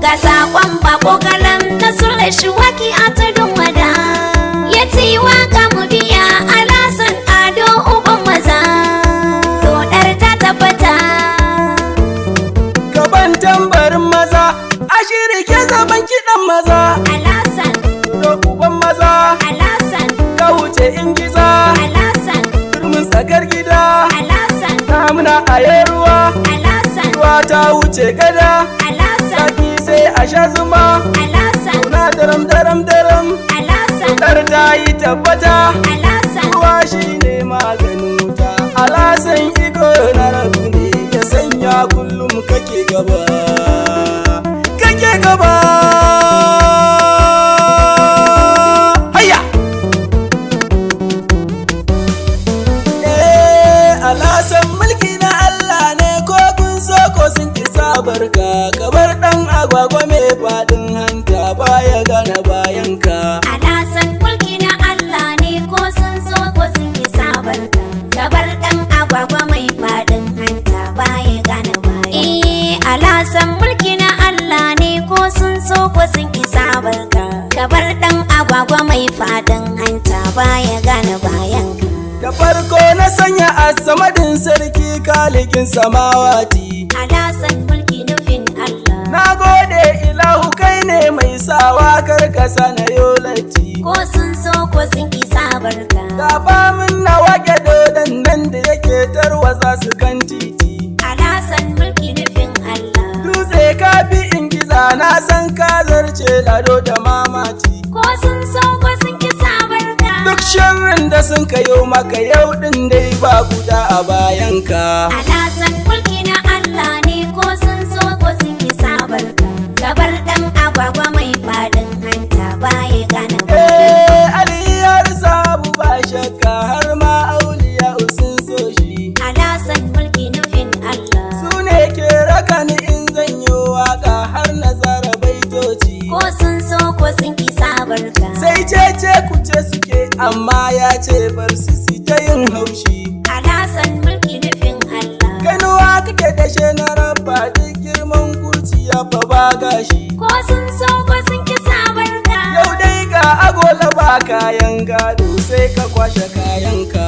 ga sakon bako kalam na sulle shuwaki a tudun wada ya ce waka mu biya alasan ado uban maza dodar ta tabbata gaban tambarin maza a shirike zaban kiɗan maza alasan da uban maza alasan ka wuce ingiza alasan turmin tsakar gida alasan damuna a ruwa alasan ruwa ta wuce gada alasan saki sai a sha zuma alasan na daram daram daram alasan dar ta yi tabbata alasan ruwa shine maganin wuta alasan iko na rabu ne ya sanya kullum kake gaba kake gaba hayya alasan mulki na Allah ne ko kun so ko sun ki sabarka kabar dan agwagwa mai fadin hanta baya gana bayanka alasan mulki na Allah ne ko sun so ko sun yi sabarka gabar dan agwagwa mai fadin hanta baya gane baya alasan mulki na Allah ne ko sun so ko sun yi sabarka gabar dan agwagwa mai fadin hanta baya gane bayanka da farko na sanya asamadin sarki kalikin samawati alasan mulki nufin Allah na gode ilahu kai ne mai sawa karkasa na yolati ko sun so ko sun yi sabarka gaba min na wage dodon nan da yake tarwatsa su kan titi alasan mulki nufin Allah dutse kafi ingiza na san ka zarce lado da mamati ko sun so ko sun ki sabarka duk sharrin da sun kayo maka yau din dai ba guda a bayanka alasan mulki na Allah ne ko sun so ko sun yi sabarka gabar dan agwagwa mai fadin hanta baya gane aliyar sabu ba shakka har ma auliya sun so shi alasan mulki nufin Allah su ne ke raka ni in zan yi waka har nazara baitoci ko sun so ko sun yi sabarka sai cece kuce suke amma ya ce bar su ta yin haushi alasan mulki nufin Allah kanuwa kake dashe na rabba duk girman kurciya fa ba gashi ko sun so ko sun ki sabarka yau dai ga agola ba kayan gado sai ka kwashe kayanka